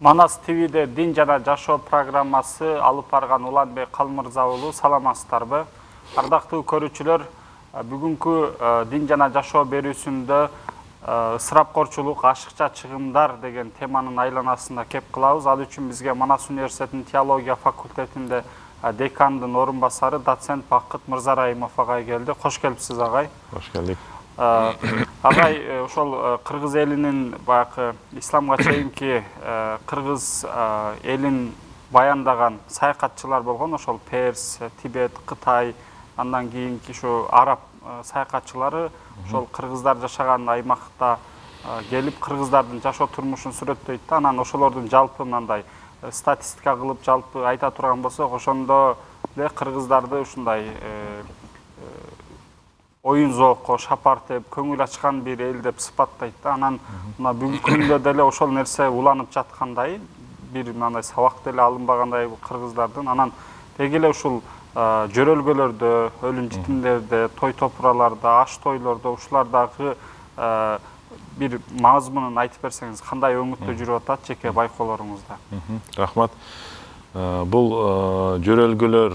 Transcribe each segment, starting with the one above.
Манас ТВ'де дин жана жашоо программасы алып барган Уланбек Калмырза уулу, саламатсыздарбы? Ардактуу көрүүчүлөр, бүгүнкү дин жана жашоо берүүсүндө ысырапкорчулук, ашыкча чыгымдар деген теманын айланасында кеп кылабыз. Ал үчүн бизге Манас университетинин теология факультетинде декандын орун басары доцент Бакыт Мырзараимов агай келди. Кош келипсиз агай. Кош келдик. Агай ошол кыргыз элинин баягы исламга чейинки кыргыз элин баяндаган саякатчылар болгон, ошол Перс, Тибет, Кытай, андан кийинки ушу араб саякатчылары ошол кыргыздар жашаган аймакта келип кыргыздардын жашоо турмушун сүрөттөйт да. Анан ошолордун жалпы мындай статистика кылып жалпы айта турган болсок, ошондо эле кыргыздарды ушундай оюн зоокко шапартып, көңүл ачкан бир эл деп сыпаттайт да. Анан мына бүгүнкү күндө деле ошол нерсе уланып жаткандай, бир мындай сабак деле алынбагандай кыргыздардын. Анан деги эле ушул жөрөлгөлөрдө, өлүм житимдерде, той топураларда, аш тойлордо ушулардагы бир мазмунун айтып берсеңиз, кандай өңүттө жүрүп атат жеке байкоолоруңузда? Рахмат. Бул жөрөлгөлөр,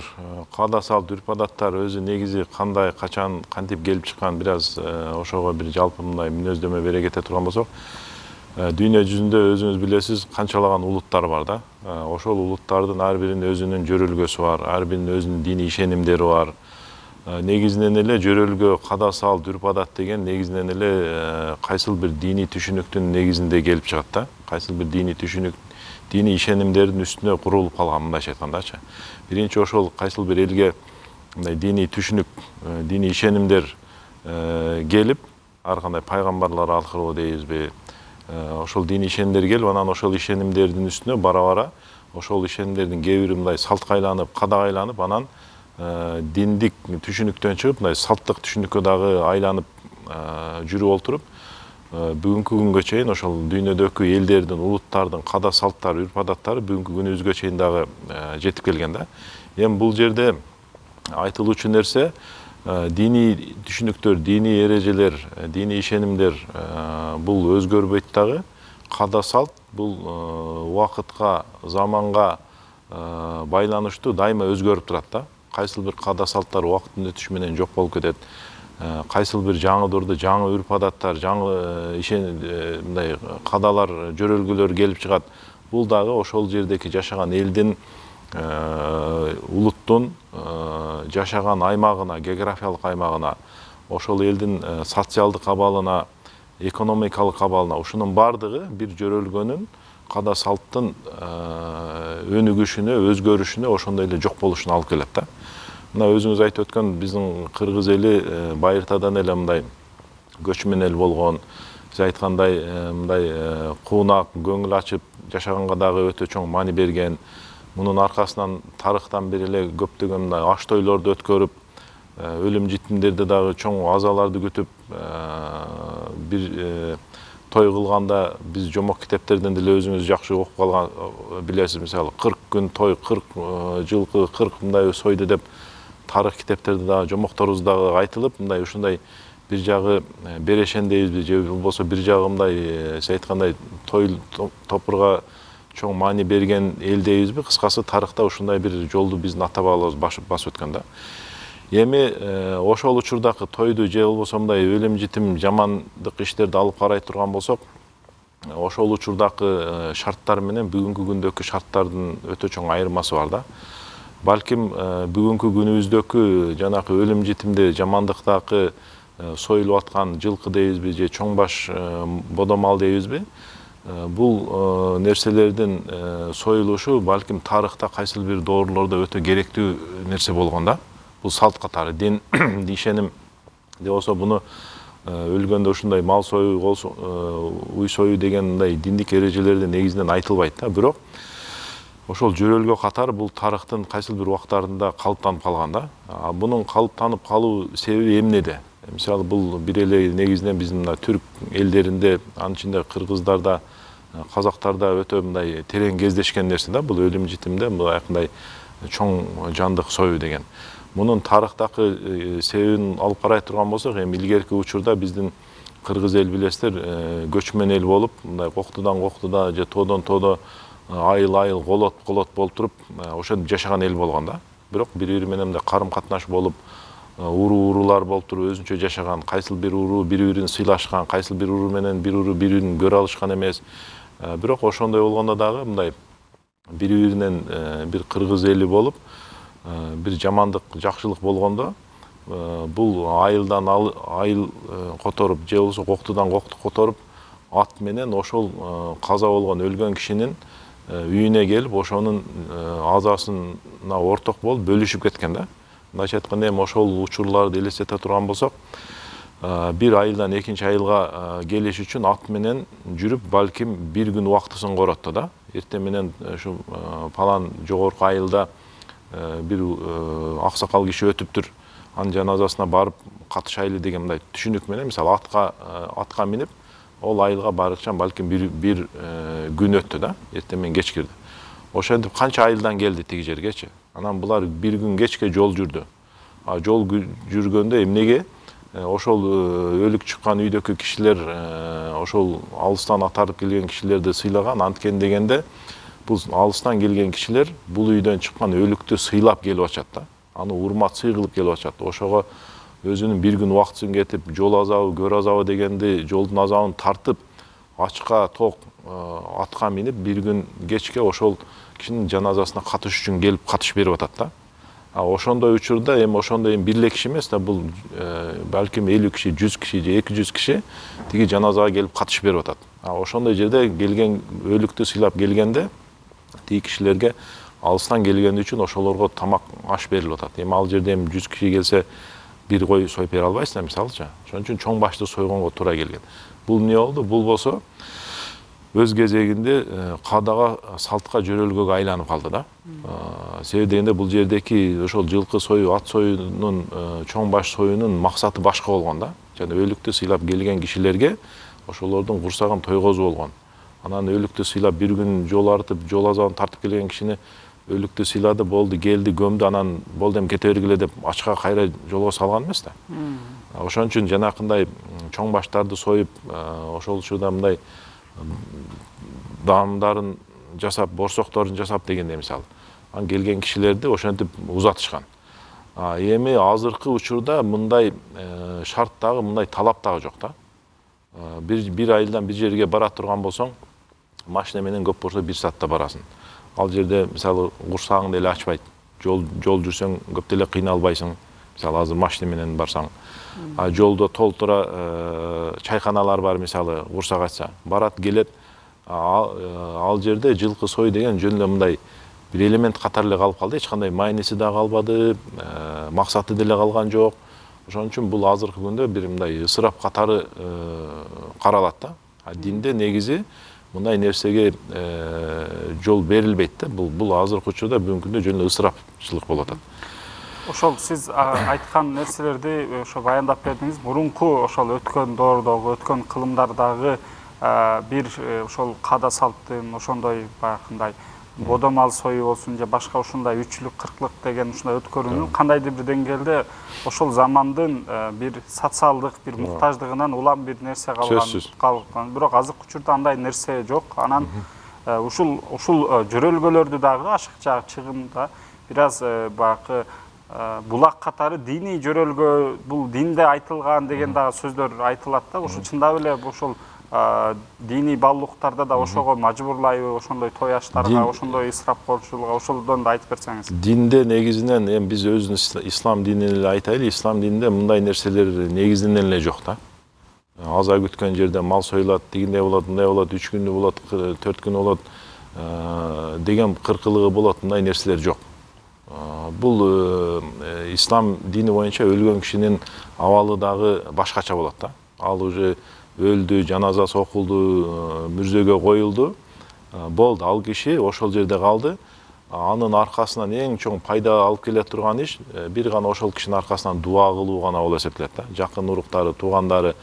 каада салт, үрп-адаттар өзү негизи кандай, качан, кантип келип чыккан, бир аз ошого бир жалпы мындай мүнөздөмө бере кете турган болсок, дүйнө жүзүндө өзүңүз билесиз канчалаган улуттар бар да. Ошол улуттардын ар биринин өзүнүн жөрөлгөсү бар, ар биринин өзүнүн диний ишенимдери бар. Негизинен эле жөрөлгө, каада салт, үрп-адат деген негизинен эле кайсыл бир диний түшүнүктүн негизинде келип чыгат да. Кайсыл бир диний түшүнүк, диний ишенимдердин үстүнө курулуп калган, мындайча айткандачы. Биринчи ошол кайсыл бир элге мындай диний түшүнүк, диний ишенимдер келип, ар кандай пайгамбарлар аркылуу дейбизби, ошол диний ишенимдер келип, анан ошол ишенимдердин үстүнө бара-бара ошол ишенимдердин кээ бири мындай салтка айланып, каадага айланып, анан диндик түшүнүктөн чыгып, мындай салттык түшүнүккө дагы айланып жүрүп олтуруп, бүгүнкү күнгө чейин ошол дүйнөдөгү элдердин, улуттардын каада салттары, үрп-адаттары бүгүнкү күнүбүзгө чейин дагы жетип келген да. Эми бул жерде айтылуучу нерсе диний түшүнүктөр, диний эрежелер, диний ишенимдер бул өзгөрбөйт дагы. Каада салт бул убакытка, заманга байланыштуу дайыма өзгөрүп турат да. Кайсыл бир каада салттар убакыттын өтүшү менен жок болуп кетет. Кайсыл бир жаңы дурда жаңы үрп-адаттар, жаңы мындай каадалар, жөрөлгөлөр келип чыгат. Бул дагы ошол жердеги жашаган элдин, улуттун жашаган аймагына, географиялык аймагына, ошол элдин социалдык абалына, экономикалык абалына, ушунун бардыгы бир жөрөлгөнүн, каада салттын өнүгүшүнө, өзгөрүшүнө, ошондой эле жок болушуна алып келет да. Мына өзүңүз айтып өткөн биздин кыргыз эли байыртадан эле мындай көчмөн эл болгон, сиз айткандай мындай куунак, көңүл ачып жашаганга дагы өтө чоң маани берген. Мунун аркасынан тарыхтан бери эле көптөгөн мындай аш тойлорду өткөрүп, өлүм житимдерди дагы чоң азаларды күтүп, бир той кылганда биз жомок китептерден деле өзүңүз жакшы окуп калган билесиз, мисалы 40 күн той, 40 жылкы, 40 мындай сойду деп тарых китептерде дагы жомокторубузда айтылып, мындай ушундай бир жагы берешен дейбизби, же болбосо бир жагы мындай сиз айткандай той топурга чоң маани берген эл дейбизби. Кыскасы тарыхта ушундай бир жолду биздин ата бабаларыбыз басып өткөн да. Эми ошол учурдагы тойду же болбосо мындай өлүм житим, жамандык иштерди алып карай турган болсок, ошол учурдагы шарттар менен бүгүнкү күндөгү шарттардын өтө чоң айырмасы бар да. Балким бүгүнкү күнүбүздөгү жанакы өлүм житимди, жамандыктагы союлуп аткан жылкы дейбизби, же чоң баш бодомал дейбизби, бул нерселердин союлушу балким тарыхта кайсыл бир доорлордо өтө керектүү нерсе болгон да. Бул салт катары, дин, ишеним де болсо буну өлгөндө ушундай мал сою, уй сою деген мындай диндик эрежелерде негизинен айтылбайт да. Бирок ошол жөрөлгө катары бул тарыхтын кайсыл бир убактарында калыптанып калган да. Бунун калыптанып калуу себеби эмнеде? Мисалы бул бир эле негизинен биздин мына түрк элдеринде, анын ичинде кыргыздарда, казактарда өтө мындай терең кездешкен нерсе да. Бул өлүм житимде мындай чоң жандык сою деген. Мунун тарыхтагы себебин алып карай турган болсок, эми илгерки учурда биздин кыргыз эл билесиздер, көчмөн эл болуп, мындай коктудан коктуда же тоодон тоодо айыл колот болуп туруп ошентип жашаган эл болгон да. Бирок бири-бири менен карым катнаш болуп, уруулар болуп туруп өзүнчө жашаган, кайсыл бир уруу бири-бирин сыйлашкан, кайсыл бир уруу менен бир уруу бири-бирин көрө алышкан эмес. Бирок ошондой болгондо дагы мындай бири-биринен бир кыргыз эли болуп, бир жамандык, жакшылык болгондо бул айылдан айыл которуп, же болбосо коктудан кокту которуп, ат менен ошол каза болгон өлгөн кишинин үйүнө келип, ошонун азасына орток болуп бөлүшүп кеткен да. Мындайча айтканда эми ошол учурларды элестете турган болсок, бир айылдан экинчи айылга келиш үчүн ат менен жүрүп, балким бир күн убактысын коротто да. Эртең менен ушу палан жогорку айылда бир аксакал киши өтүптүр, анын жаназасына барып катышайлы деген мындай түшүнүк менен, мисалы атка минип, ол айылга барыкчан балким бир күн өттү да, эртең менен кеч кирди. Ошентип канча айылдан келди тиги жергечи. Анан булар бир күн кечке жол жүрдү. Жол жүргөндө эмнеге ошол өлүк чыккан үйдөгү кишилер ошол алыстан атарып келген кишилерди сыйлаган, анткен дегенде бул алыстан келген кишилер бул үйдөн чыккан өлүктү сыйлап келип атышат да. Аны урмат сый кылып келип атышат. Ошого өзүнүн бир күн убактысын кетип, жол азабы, көр азабы дегенди жолдун азабын тартып, ачка ток атка минип, бир күн кечке ошол кишинин жаназасына катыш үчүн келип катыш берип атат да. Ошондой учурда эми ошондой бир эле киши эмес да, бул балким 50 киши, 100 киши же 200 киши тиги жаназага келип катыш берип атат. Ошондой жерде келген өлүктү сыйлап келгенде тиги кишилерге алыстан келгени үчүн ошолорго тамак аш берилип атат. Эми ал жерде 100 киши келсе бир кой союп бере албайсың, мисалычы. Ошон үчүн чоң башты сойгонго туура келген. Бул эмне болду? Бул болсо өз кезегинде кадага, салтка, жөрөлгөгө айланып калды да. Себеби дегенде бул жердеки ошол жылкы сою, ат союнун, чоң баш союнун максаты башка болгон да. Жана өлүктү сыйлап келген кишилерге ошолордун курсагын тойгозуу болгон. Анан өлүктү сыйлап бир күн жол артып, жол азабын тартып келген кишини өлүктү сыйлады, болду, келди, көмдү, анан болду эми кете бергиле деп ачка кайра жолго салган эмес да. Ошон үчүн жанакындай чоң баштарды союп, ошол учурда мындай даамдарын жасап, борсокторун жасап дегенде мисалы. Анан келген кишилерди ошентип узатышкан. Эми азыркы учурда мындай шарт дагы, мындай талап дагы жок да. Бир айылдан бир жерге бара турган болсоң, машина менен көп болсо 1 саатта барасың. Ал жерде мисалы курсагың деле ачпайт. Жол жүрсөң көп деле кыйналбайсың. Мисалы азыр машина менен барсаң. Жолдо толтура чайканалар бар, мисалы курсак ачса, барат, келет. Ал жерде жылкы сой деген жөн эле мындай бир элемент катары эле калып калды. Эч кандай майнеси да калбады, максаты деле калган жок. Ошон үчүн бул азыркы күндө бир мындай ысырап катары каралат да. Динде негизи мындай нерсеге жол берилбейт да. Бул азыркы учурда бүгүнкү күндө жөн эле ысырапчылык болуп атат. Ошол сиз айткан нерселерди ошо баяндап бердиңиз. Мурунку ошол өткөн доордогу, өткөн кылымдардагы бир ошол када салттын ошондой баягындай бодомал сою болсун же башка ушундай 3-лүк, 40-лык деген ушундай өткөрүүнүн кандайдыр бир деңгээлде ошол замандын бир социалдык бир муктаждыгынан улам бир нерсе калган. Бирок азыркы учурда андай нерсе жок. Анан ушул жөрөлгөлөрдү дагы ашыкча чыгымда бир аз баягы булак катары диний жөрөлгө, бул динде айтылган деген дагы сөздөр айтылат да. Ошо чындап эле ошол диний баалуулуктарда да ошого мажбурлайбы, ошондой той аштарга, ошондой ысырапкорчулукка, ошолдон да айтып берсеңиз. Динде негизинен эми биз өзүбүз ислам динин эле айтайлы, ислам дининде мындай нерселер негизинен эле жок да. Аза күткөн жерде мал союлат, дегендей болот, мындай болот, 3 күндө болот, 4 күн болот деген кыркылыгы болот, мындай нерселер жок. Бул ислам дини боюнча өлгөн кишинин абалы дагы башкача болот да. Ал уже өлдү, жаназасы окулду, мүрзөгө коюлду. Болду, ал киши ошол жерде калды. Анын аркасынан эң чоң пайда алып келе турган иш бир гана ошол кишинин аркасынан дуа кылуу гана болуп эсептелет да. Жакын уруктары, туугандары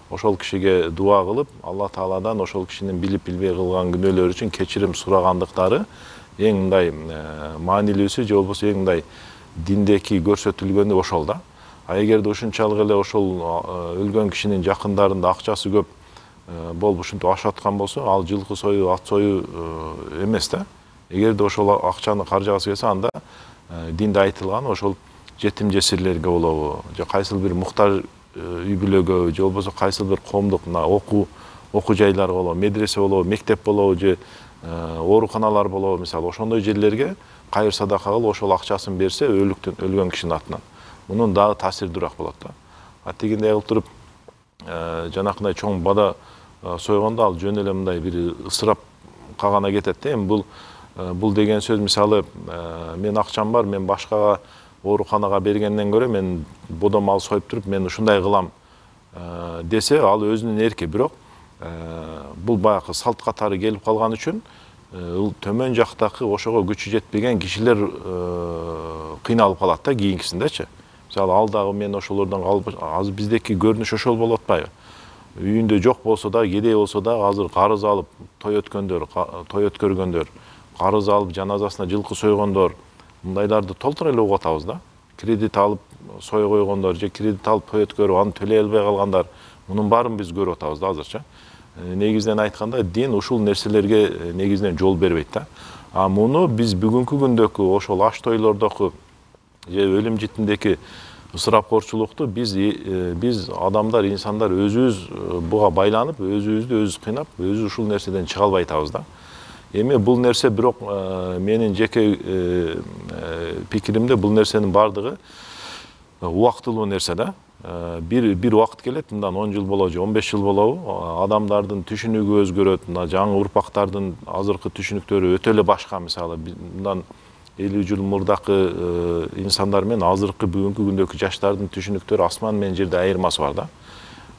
ошол кишиге дуа кылып, Алла Тааладан ошол кишинин билип-билбей кылган күнөөлөрү үчүн кечирим сурагандыктары эң мындай маанилүүсү же болбосо эң мындай диндеки көрсөтүлгөнү ошол да. Эгерде ушунчалык эле ошол өлгөн кишинин жакындарында акчасы көп, болуп ушинтип ашап аткан болсо, ал жылкы сою, ат сою эмес да. Эгерде ошол акчаны каржыгасы келсе, анда динде айтылган ошол жетим жесирлерге болобу, же кайсыл бир муктаж үй бүлөгө, же болбосо кайсыл бир коомдук мына окуу жайлар болобу, медресе болобу, мектеп болобу, же ооруканалар болобу, мисалы ошондой жерлерге кайыр садака кылып ошол акчасын берсе, өлгөн кишинин атынан. Мунун дагы таасирдүүрөөк болот да. А тигиндей кылып туруп жанакындай чоң бада сойгондо ал жөн эле мындай бир ысырап кагана кетет да. Эми бул деген сөз, мисалы мен акчам бар, мен башкага ооруканага бергенден көрө мен бодо мал союп туруп мен ушундай кылам десе, ал өзүнүн эрки. Бирок бул баягы салт катары келип калган үчүн төмөн жактагы ошого күчү жетпеген кишилер кыйналып калат да кийинкисиндечи. Мисалы ал дагы мен ошолордон калып, азыр биздеки көрүнүш ошол болуп атпайбы? Үйүндө жок болсо да, кедей болсо да, азыр карыз алып той өткөргөндөр, карыз алып жаназасына жылкы сойгондор, мындайларды толтура эле угуп атабыз да. Кредит алып сой койгондор, же кредит алып той өткөрүп, аны төлөй албай калгандар, мунун баарын биз көрүп атабыз да азырчы. Негизинен айтканда, дин ушул нерселерге негизинен жол бербейт да. А муну биз бүгүнкү күндөгү ошол аш тойлордогу же өлүм житимдеки ысырапкорчулукту биз адамдар, инсандар өзүбүз буга байланып, өзүбүздү өзүбүз кыйнап, өзүбүз ушул нерседен чыга албай атабыз да. Эми бул нерсе бирок менин жеке пикиримде бул нерсенин бардыгы убактылуу нерсе да. Бир убакыт келет, мындан 10 жыл болобу же 15 жыл болобу, адамдардын түшүнүгү өзгөрөт, мына жаңы урпактардын азыркы түшүнүктөрү өтө эле башка. Мисалы мындан 50 жыл мурдакы инсандар менен азыркы бүгүнкү күндөгү жаштардын түшүнүктөрү асман менен жерде айырмасы бар да.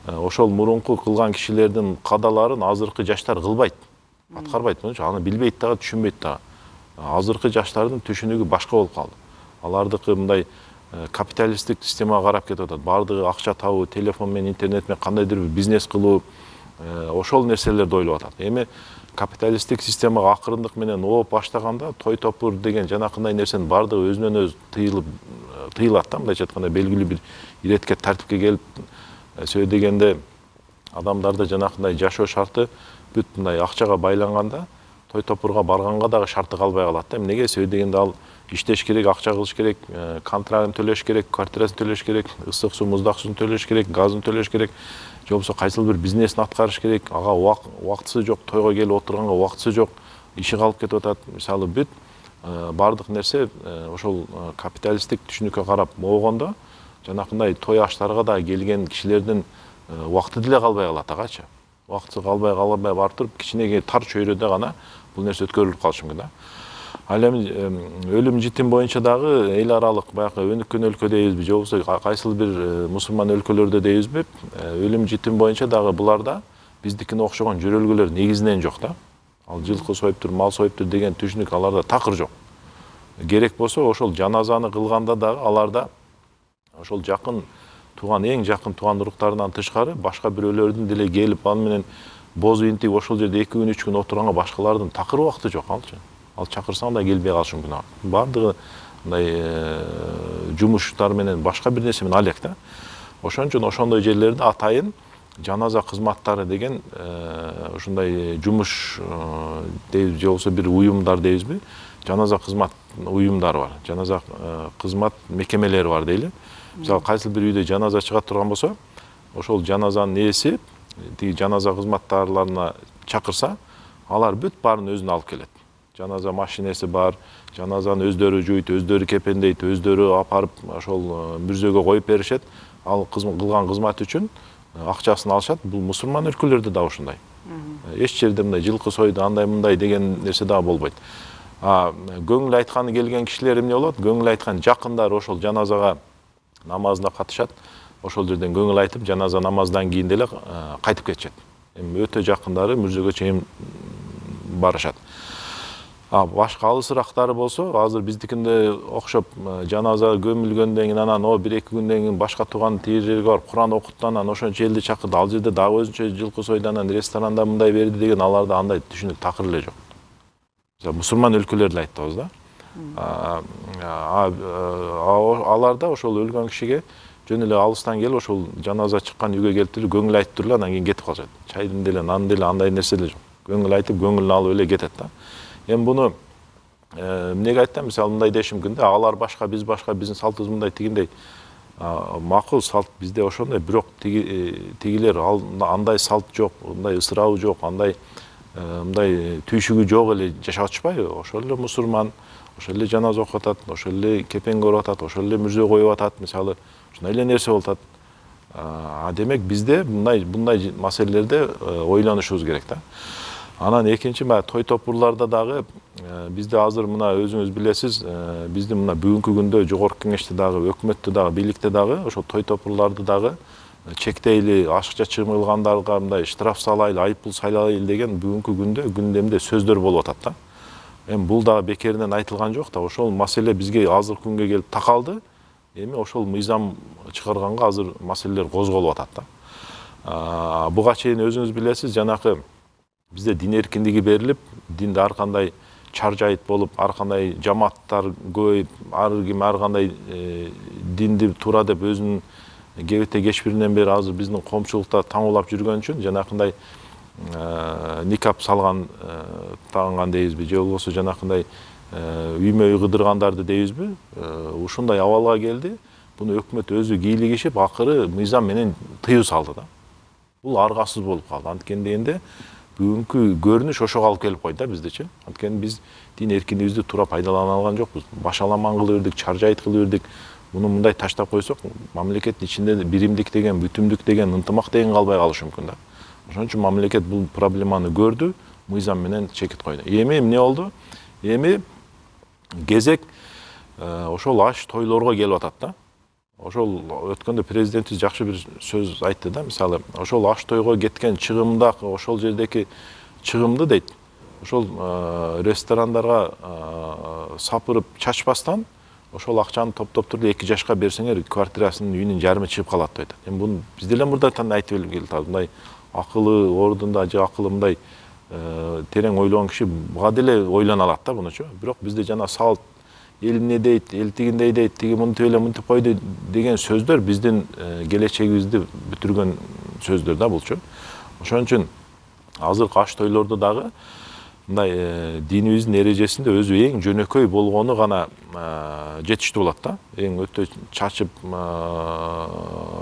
Ошол мурунку кылган кишилердин кадаларын азыркы жаштар кылбайт, аткарбайт, аны билбейт дагы, түшүнбөйт дагы. Азыркы жаштардын түшүнүгү башка болуп калды. Алардыкы мындай капиталисттик системага карап кетип атат. Бардыгы акча табуу, телефон менен, интернет менен кандайдыр бир бизнес кылуу, ошол нерселерди ойлоп атат. Эми капиталисттик системага акырындык менен ооп баштаганда той топур деген жанакындай нерсенин бардыгы өзүнөн өзү тыйылат да. Мындайча айтканда белгилүү бир иретке, тартипке келип сөйдөгөндө адамдарда жанакындай жашоо шарты бүт мындай акчага байланганда той топурга барганга дагы шарты калбай калат да. Эмнеге? Сөйдөгөндө ал иштеш керек, акча кылыш керек, контрагын төлөш керек, квартирасын төлөш керек, ысык суу, муздак суун төлөш керек, газын төлөш керек, же болбосо кайсыл бир бизнесин аткарыш керек, ага убактысы жок, тойго келип отурганга убактысы жок, иши калып кетип атат. Мисалы бүт бардык нерсе ошол капиталисттик түшүнүккө карап могондо жанакындай той аштарга да келген кишилердин убакыты деле калбай калат агачы. Убактысы калбай барып туруп, кичинеге тар чөйрөдө гана бул нерсе өткөрүлүп калышы мүмкүн да. Ал эми өлүм житим боюнча дагы эл аралык баягы өнүккөн өлкө дейбизби, же болбосо кайсыл бир мусулман өлкөлөрдө дейбизби, өлүм житим боюнча дагы буларда биздикине окшогон жөрөлгөлөр негизинен жок да. Ал жылкы союптур, мал союптур деген түшүнүк аларда такыр жок. Керек болсо ошол жаназаны кылганда дагы аларда ошол жакын тууган, эң жакын тууган уруктарынан тышкары башка бирөөлөрдүн деле келип ал менен боз интип ошол жерде 2 күн 3 күн отурганга башкалардын такыр убакыты жок алчы. Ал чакырсаң да келбей калышы мүмкүн. Бардыгы мындай жумуштар менен башка бир нерсе менен алек да. Ошон үчүн ошондой жерлерде атайын жаназа кызматтары деген ушундай жумуш дейбиз, же болбосо бир уюмдар дейбизби, жаназа кызмат уюмдары бар, жаназа кызмат мекемелери бар дейли. Мисалы кайсыл бир үйдө жаназа чыгат турган болсо, ошол жаназанын ээси тиги жаназа кызматтарларына чакырса, алар бүт баарын өзүнө алып келет. Жаназа машинеси бар, жаназаны өздөрү жуйт, өздөрү кепендейт, өздөрү апарып ошол мүрзөгө коюп беришет. Ал кылган кызмат үчүн акчасын алышат. Бул мусулман өлкөлөрдө да ушундай. Эч жерде мындай жылкы сойду, андай мындай деген нерсе да болбойт. Көңүл айтканы келген кишилер эмне болот? Көңүл айткан жакындар ошол жаназага намазына катышат. Ошол жерден көңүл айтып, жаназа намаздан кийин деле кайтып кетишет. Эми өтө жакындары мүрзөгө чейин барышат. Башка алысырактары болсо, азыр биздикинде окшоп жаназа көмүлгөндөн кийин анан 1-2 күндөн кийин башка тууган тиги жерге барып Куран окутту, анан ошончо элди чакырды, ал жерде дагы өзүнчө жылкы сойду, анан ресторанда мындай берди деген аларда андай түшүнүк такыр эле жок. Мусулман өлкөлөрдө айтабыз да. Аларда ошол өлгөн кишиге жөн эле алыстан келип ошол жаназа чыккан үйгө келип эле көңүл айтып туруп анан кийин кетип калышат. Чайдын деле, нандын деле андай нерсе эле жок. Көңүл айтып, көңүлүн алып эле кетет да. Эми буну эмнеге айттым? Мисалы мындай деши мүмкүн да, алар башка, биздин салтыбыз мындай тигиндей. Макул салт бизде ошондой, бирок тигилер андай салт жок, мындай ысырабы жок, андай мындай түйшүгү жок эле жашап атышпайбы? Ошол эле мусулман, ошол эле жаназа окуп атат, ошол эле кепен көрүп атат, ошол эле мүрзө коюп атат, мисалы, ушундай эле нерсе болуп атат. Демек бизде мындай маселелерде ойлонушубуз керек да. Анан экинчи той топурларда дагы бизде азыр мына өзүңүз билесиз, биздин мына бүгүнкү күндө жогорку кеңеште дагы, өкмөттө дагы, бийликте дагы ошо той топурларды дагы чектейли, ашыкча чыгымылгандарга мындай штраф салайлы, айыппул салайлы деген бүгүнкү күндө күндемде сөздөр болуп атат да. Эми бул дагы бекеринен айтылган жок да, ошол маселе бизге азыркы күнгө келип такалды. Эми ошол мыйзам чыгарганга азыр маселелер козголуп атат да. Буга чейин өзүңүз билесиз, жанакы бизде дин эркиндиги берилип, динде ар кандай чаржайыт болуп, ар кандай жамааттар көбөйүп, ар ким ар кандай динди туура деп өзүнүн кебете кечпиринен бери азыр биздин коомчулукта таңуулап жүргөн үчүн жанакындай никап салган тагынган дейбизби, же болбосо жанакындай үймө үй кыдыргандарды дейбизби, ушундай абалга келди. Буну өкмөт өзү кийлигишип, акыры мыйзам менен тыюу салды да. Бул аргасыз болуп калды. Анткени дегенде бүгүнкү көрүнүш ошого алып келип койду да биздечи. Анткени биз дин эркиндигибизди туура пайдалана алган жокпуз. Башаламан кыла бердик, чаржайыт кыла бердик. Муну мындай таштап койсок, мамлекеттин ичинде биримдик деген, бүтүмдүк деген, ынтымак деген калбай калышы мүмкүн да. Ошон үчүн мамлекет бул проблеманы көрдү, мыйзам менен чекит койду. Эми эмне болду? Эми кезек ошол аш тойлорго келип атат да. Ошол өткөндө президентибиз жакшы бир сөз айтты да, мисалы, ошол аш тойго кеткен чыгымда, ошол жердеки чыгымды дейт, ошол ресторандарга сапырып чачпастан, ошол акчаны топтоп туруп 2 жашка берсеңер, квартирасынын үйүнүн жарымы чыгып калат деп айтат. Эми буну биз деле мурдатан айтып келип атабыз, мындай акылы ордунда же акылы мындай терең ойлогон киши буга деле ойлоно алат да бунучу. Бирок бизде жана салт, эл эмне дейт, эл тигиндей дейт, тиги мынтип эле мынтип койду деген сөздөр биздин келечегибизди бүтүргөн сөздөр да булчу. Ошон үчүн азыркы аш тойлорду дагы мындай динибиздин эрежесинде өзү эң жөнөкөй болгону гана жетиштүү болот да. Эң өтө чачып,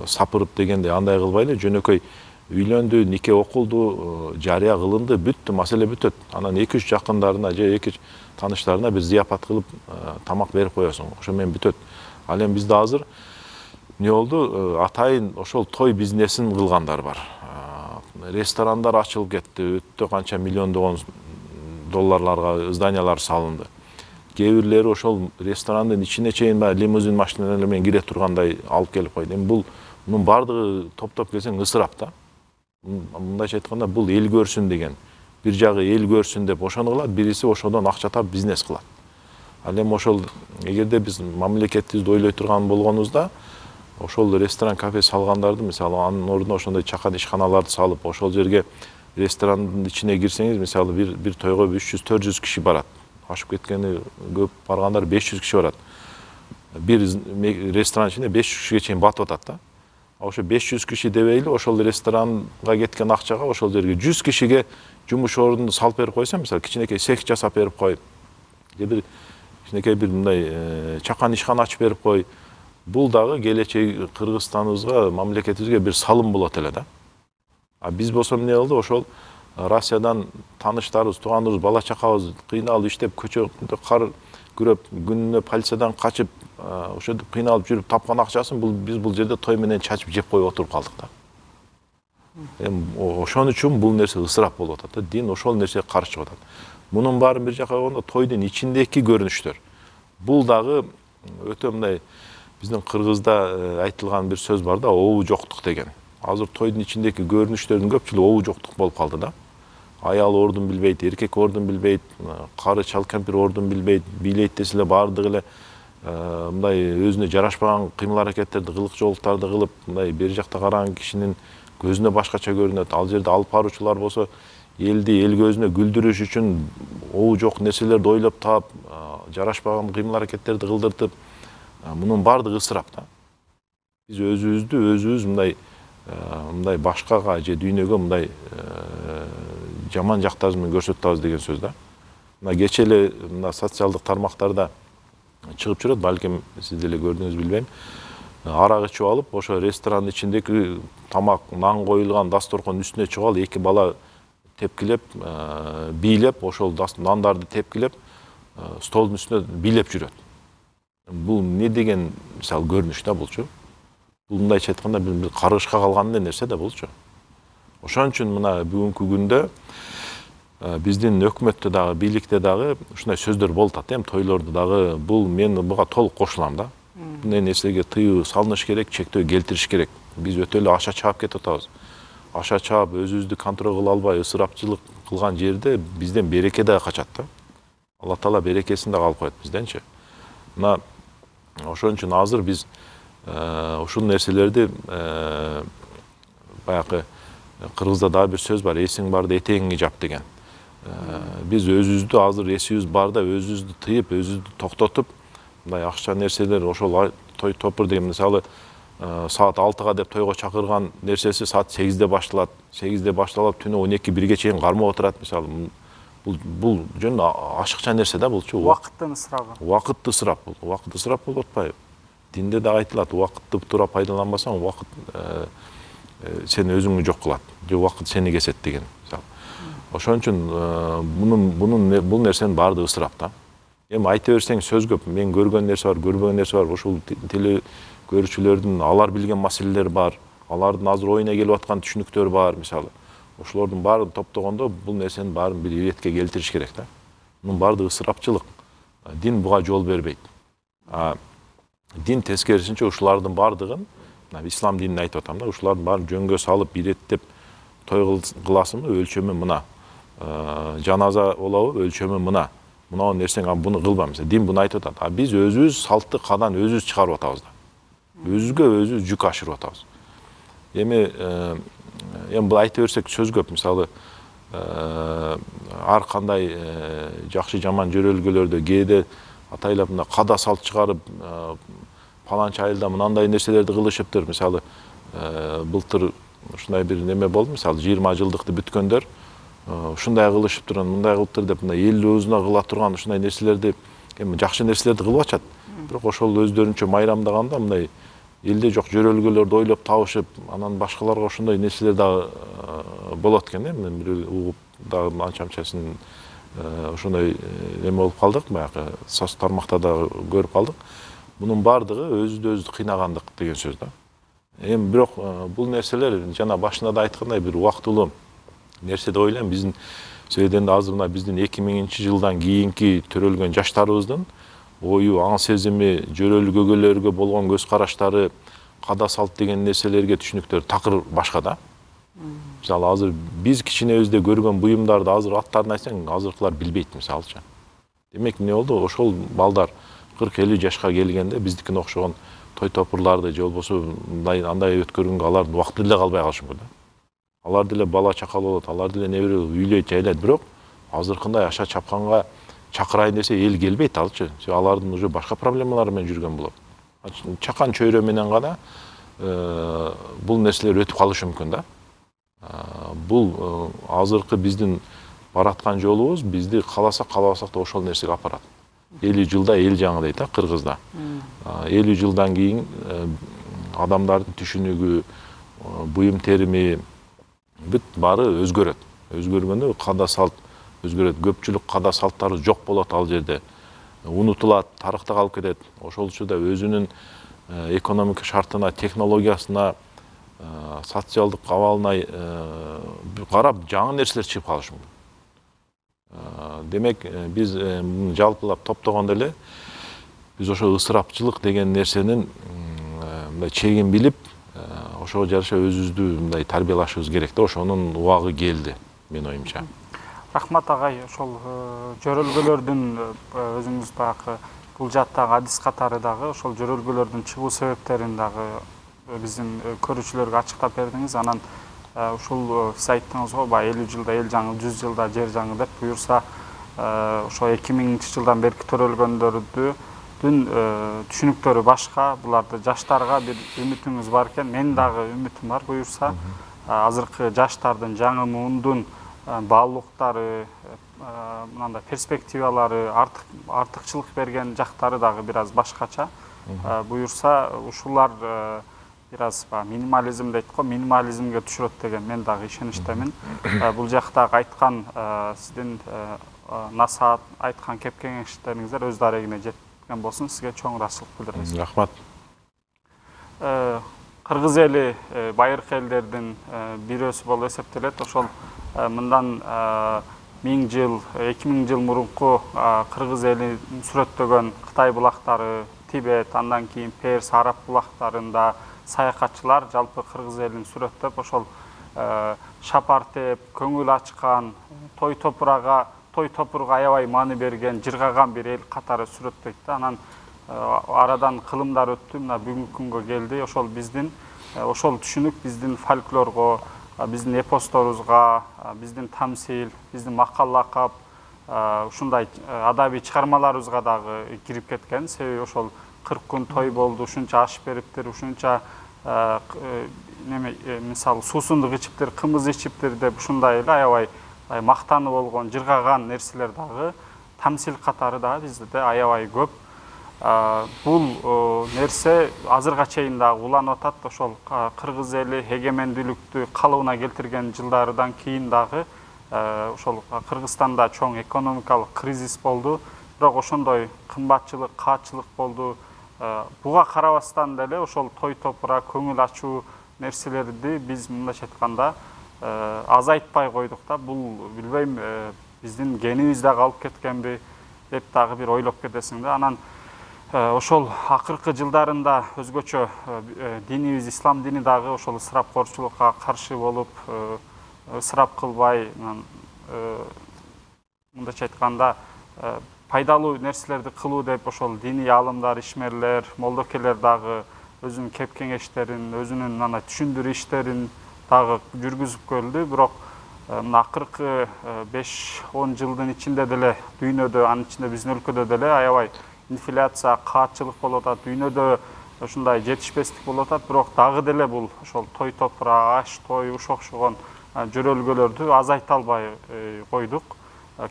сапырып дегенде андай кылбай эле жөнөкөй үйлөндү, нике окулду, жарыя кылынды, бүттү, маселе бүтөт. Анан 2-3 жакындарына же 2 таныштарына бир зыяпат кылып тамак берип коесуң. Ошо менен бүтөт. Ал эми бизде азыр эмне болду? Атайын ошол той бизнесин кылгандар бар. Ресторандар ачылып кетти, өтө канча миллиондогон долларларга зданиялар салынды. Кээ бирлери ошол ресторандын ичине чейин лимузин машиналар менен кире тургандай алып келип койду. Эми мунун бардыгы топтоп келсең ысырап да. Мындайча айтканда бул эл көрсүн деген. Бир жагы эл көрсүн деп ошону кылат, бириси ошодон акча таап бизнес кылат. Ал эми ошол эгерде биз мамлекетибизди ойлой турган болгонубузда, ошол ресторан, кафе салгандарды, мисалы, анын ордуна ошондой чакан ишканаларды салып, ошол жерге ресторандын ичине кирсеңиз, мисалы, бир тойго 300-400 киши барат. Ашып кеткени көп баргандар 500 киши барат. Бир ресторан ичинде 500 кишиге чейин батып атат да. Ошо 500 киши дебейли, ошол ресторанга кеткен акчага ошол жерге 100 кишиге жумуш ордунду салып берип койсо, мисалы, кичинекей сех жасап берип кой, же бир кичинекей бир мындай чакан ишкана ачып берип кой. Бул дагы келечек Кыргызстаныбызга, мамлекетибизге бир салым болот эле да. Биз болсо эмне болду? Ошол Россиядан таныштарыбыз, тууганыбыз, бала чакабыз кыйналып иштеп, көчөдө кар күрөп, күнүнө полициядан качып, ошентип кыйналып жүрүп тапкан акчасын биз бул жерде той менен чачып жеп коюп отуруп калдык да. Эми ошон үчүн бул нерсе ысырап болуп атат да. Дин ошол нерсеге каршы чыгып атат. Мунун баарын бир жака койгондо, тойдун ичиндеки көрүнүштөр. Бул дагы өтө мындай биздин кыргызда айтылган бир сөз бар да, обу жоктук деген. Азыр тойдун ичиндеки көрүнүштөрдүн көпчүлүгү обу жоктук болуп калды да. Аял ордун билбейт, эркек ордун билбейт, кары чал кемпир ордун билбейт, бийлейт десе эле баардыгы эле мындай өзүнө жарашпаган кыймыл аракеттерди, кылык жоолуктарды кылып, мындай бери жакта караган кишинин көзүнө башкача көрүнөт. Ал жерде алып баруучулар болсо элди эл көзүнө күлдүрүш үчүн обу жок нерселерди ойлоп таап, жарашпаган кыймыл аракеттерди кылдыртып, мунун баардыгы ысырап да. Биз өзүбүз мындай башкага же дүйнөгө мындай жаман жактарыбыз менен көрсөтүп атабыз деген сөз да. Мына кече эле мына социалдык тармактарда чыгып жүрөт, балким сиз деле көрдүңүз билбейм. Арак ичип алып, ошо ресторандын ичиндеги тамак, нан коюлган дасторконун үстүнө чыгып алып, эки бала тепкилеп, бийлеп, ошол нандарды тепкилеп, столдун үстүнө бийлеп жүрөт. Бул не деген мисалы көрүнүш да булчу? Бул мындайча айтканда бир каргышка калгандай нерсе да булчу. Ошон үчүн мына бүгүнкү күндө биздин өкмөттө дагы, бийликте дагы ушундай сөздөр болуп атат, тойлордо дагы. Бул мен буга толук кошулам да. Мындай нерсеге тыюу салыныш керек, чектөө келтириш керек. Биз өтө эле аша чаап кетип атабыз. Аша чаап, өзүбүздү контроль кыла албай, ысырапчылык кылган жерде бизден береке дагы качат да. Алла Таала берекесин дагы алып коет бизденчи. Мына ошон үчүн азыр биз ушул нерселерди баягы кыргызда дагы бир сөз бар, эсиң барда этегиңи жап деген. Биз өзүбүздү азыр эсибиз барда өзүбүздү тыйып, өзүбүздү токтотуп, мындай акча нерселер ошол той топур деген мисалы саат 6-га деп тойго чакырган нерсеси саат 8-де башталат. 8-де башталып түнү 12-1ге чейин кармап отурат мисалы. Бул жөн ашыкча нерсе да булчу. Убакыттын ысырабы. Убакыт ысырап. Убакыт ысырап болуп атпайбы? Динде да айтылат, убакытты туура пайдаланбасаң, убакыт сени өзүңдү жок кылат. Же убакыт сени кесет деген мисалы. Ошон үчүн бул нерсенин баардыгы ысырап да. Эми айта берсең сөз көп. Мен көргөн нерсе бар, көрбөгөн нерсе бар. Ушул теле көрүүчүлөрдүн алар билген маселелер бар. Алардын азыр оюна келип аткан түшүнүктөр бар мисалы. Ошолордун баарын топтогондо бул нерсенин баарын бир иретке келтириш керек да. Мунун баардыгы ысырапчылык. Дин буга жол бербейт. Дин тескерисинче ушулардын баардыгын, ислам динин айтып атам да, ушулардын баарын жөнгө салып, иреттеп той кыласыңбы, өлчөмү мына. Жаназа болобу, өлчөмү мына. Мына нерсең буну кылба мисалы. Дин буну айтып атат. Биз өзүбүз салтты кадан өзүбүз чыгарып атабыз да. Өзүбүзгө өзүбүз жүк ашырып атабыз. Эми бул айта берсек сөз көп. Мисалы, ар кандай жакшы жаман жөрөлгөлөрдө кээде атайлап мына када салт чыгарып, паланча айылда мынандай нерселерди кылышыптыр. Мисалы, былтыр ушундай бир неме болду. Мисалы, 20 жылдыкты бүткөндөр ушундай кылышыптыр, мындай кылыптыр деп, мына эл өзүнө кыла турган ушундай нерселерди, жакшы нерселерди кылып атышат. Бирок ошол өздөрүнчө майрамдаганда мындай элде жок жөрөлгөлөрдү ойлоп табышып, анан башкаларга ошондой нерселер дагы болот экен. Мен бир угуп дагы анча-мынчасын ошондой неме болуп калдык, баягы соц тармакта дагы көрүп калдык. Мунун баардыгы өзүбүздү кыйнагандык деген сөз да. Эми бирок бул нерселер жана башында да айткандай бир убактылуу нерсе деп ойлойм. Биздин сөйдөндөндө азыр мына биздин 2000-жылдан кийинки төрөлгөн жаштарыбыздын ою, аң сезими, жөрөлгөгөлөргө болгон көз караштары, када салт деген нерселерге түшүнүктөр такыр башка да. Мисалы, азыр биз кичинебизде көргөн буюмдарды азыр аттарын айтсаң, азыркылар билбейт мисалчы. Демек, эмне болду? Ошол балдар 40-50 жашка келгенде биздикине окшогон той топурларды же болбосо андай өткөргөнгө алардын убакыты деле калбай калышы мүмкүн да. Алар деле бала чакал болот, алар деле небере үйлөйт, жайлайт, бирок азыркындай аша чапканга чакырайын десе эл келбейт алчы. Алардын уже башка проблемалары менен жүргөн болот. Чакан чөйрө менен гана бул нерселер өтүп калышы мүмкүн да. Бул азыркы биздин бараткан жолубуз бизди каласак да ошол нерсеге апарат. 50 жылда эл жаңы дейт да кыргызда. 50 жылдан кийин адамдардын түшүнүгү, буюм терими бүт баары өзгөрөт. Өзгөргөндө када салт өзгөрөт. Көпчүлүк када салттары жок болот ал жерде. Унутулат, тарыхта калып кетет. Ошол учурда өзүнүн экономика шартына, технологиясына, социалдык абалына карап жаңы нерселер чыгып калышы мүмкүн. Демек, биз жалпылап топтогондо эле биз ошо ысырапчылык деген нерсенин чегин билип, ошого жараша өзүбүздү мындай тарбиялашыбыз керек да. Ошонун убагы келди, мен оюмча. Рахмат агай, ошол жөрөлгөлөрдүн өзүңүз дагы бул жаттагы адис катары дагы ошол жөрөлгөлөрдүн чыгуу себептерин дагы биздин көрүүчүлөргө ачыктап бердиңиз. Анан ушул сиз айттыңыз го, 50 жылда эл жаңы, 100 жылда жер жаңы деп, буюрса ошо 2000-жылдан берки төрөлгөндөрдү түшүнүктөрү башка. Буларды жаштарга бир үмүтүңүз бар экен. Мен дагы үмүтүм бар, буюрса. Азыркы жаштардын жаңы муундун баалуулуктары, мынандай перспективалары, артыкчылык берген жактары дагы бир аз башкача. Буюрса, ушулар бир аз минимализм дейт го, минимализмге түшүрөт деген мен дагы ишеничтемин. Бул жактагы айткан сиздин насаат, айткан кеп-кеңештериңиздер өз дарегине жеткен болсун. Сизге чоң ыраазычылык билдиребиз. Рахмат. Кыргыз эли байыркы элдердин бирөөсү болуп эсептелет. Ошол мындан 1000 жыл, 2000 жыл мурунку кыргыз элин сүрөттөгөн Кытай булактары, Тибет, андан кийин Перс, Араб булактарында саякатчылар жалпы кыргыз элин сүрөттөп, ошол шапартеп, көңүл ачкан, той топурга аябай маани берген, жыргаган бир эл катары сүрөттөйт да. Анан арадан кылымдар өттү, мына бүгүнкү күнгө келди. Ошол биздин ошол түшүнүк биздин фольклорго, биздин эпосторубузга, биздин тамсил, биздин макал лакап, ушундай адабий чыгармаларыбызга дагы кирип кеткен. Себеби ошол 40 күн той болду, ушунча аш бериптир, ушунча мисалы суусундук ичиптир, кымыз ичиптир деп ушундай эле аябай мактаны болгон, жыргаган нерселер дагы, тамсил катары дагы бизде аябай көп. Бул нерсе азырга чейин дагы уланып атат. Ошол кыргыз эли эгемендүүлүктү калыбына келтирген жылдардан кийин дагы ошол Кыргызстанда чоң экономикалык кризис болду. Бирок ошондой кымбатчылык, каатчылык болду. Буга карабастан деле ошол той топура, көңүл ачуу нерселерди биз мындайча айтканда азайтпай койдук да. Бул билбейм, биздин генибизде калып кеткенби деп дагы бир ойлоп кетесиң да. Анан ошол акыркы жылдарында өзгөчө динибиз, ислам дини дагы ошол ысырапкорчулукка каршы болуп, ысырап кылбай, мындайча айтканда пайдалуу нерселерди кылуу деп ошол диний аалымдар, ишмерлер, молдокелер дагы өзүнүн кеп-кеңештерин, өзүнүн мына түшүндүрүү иштерин дагы жүргүзүп көрүлдү. Бирок мына акыркы 5-10 жылдын ичинде деле дүйнөдө, анын ичинде биздин өлкөдө деле аябай инфляция, каатчылык болуп атат, дүйнөдө ушундай жетишпестик болуп атат. Бирок дагы деле бул ошол той топура, аш, той, ушул окшогон жөрөлгөлөрдү азайта албай койдук.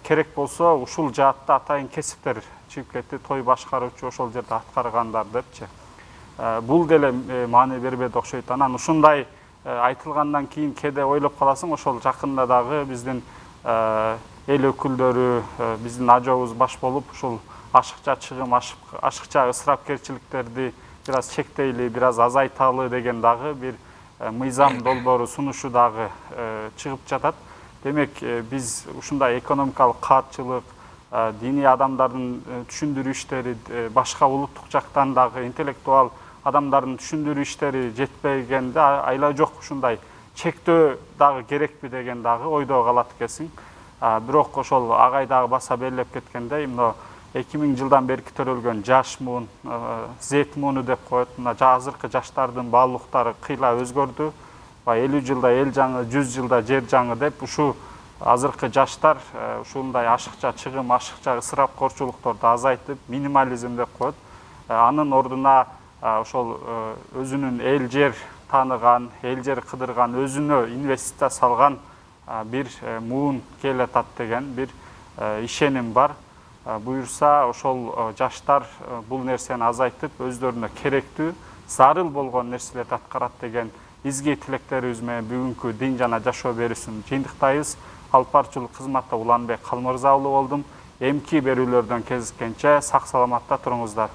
Керек болсо ушул жаатта атайын кесиптер чыгып кетти, той башкаруучу ошол жерде аткаргандар депчи. Бул деле маани бербеді окшойт. Анан ушундай айтылгандан кийин кээде ойлоп каласың, ошол жакында дагы биздин эл өкүлдөрү, биздин ажообуз баш болуп, ушул ашыкча чыгым, ашыкча ысырапкерчиликтерди бир аз чектейли, бир аз азайталы деген дагы бир мыйзам долбоору сунушу дагы чыгып жатат. Демек, биз ушундай экономикалык каатчылык, диний адамдардын түшүндүрүү иштери, башка улуттук жактан дагы интеллектуал адамдардын түшүндүрүү иштери жетпегенде айла жок ушундай чектөө дагы керекпи деген дагы ойдо калат экенсиң. Бирок ошол агай дагы баса белгилеп кеткендей, мына 2000 жылдан берки төрөлгөн жаш муун, Z мууну деп коет. Мына азыркы жаштардын баалуулуктары кыйла өзгөрдү. 50 жылда эл жаңы, 100 жылда жер жаңы деп ушу азыркы жаштар ушундай ашыкча чыгым, ашыкча ысырапкорчулуктарды азайтып, минимализм деп коет. Анын ордуна ошол өзүнүн эл жер тааныган, эл жер кыдырган, өзүнө инвестиция салган бир муун келатат деген бир ишеним бар. Буюрса ошол жаштар бул нерсени азайтып, өздөрүнө керектүү, зарыл болгон нерселерди аткарат деген изги тилектерибиз менен бүгүнкү дин жана жашоо берүүсүн жыйынтыктайбыз. Алып баруучулук кызматта Уланбек Калмырза уулу болдум. Эмки берүүлөрдөн кезишкенче сак саламатта туруңуздар.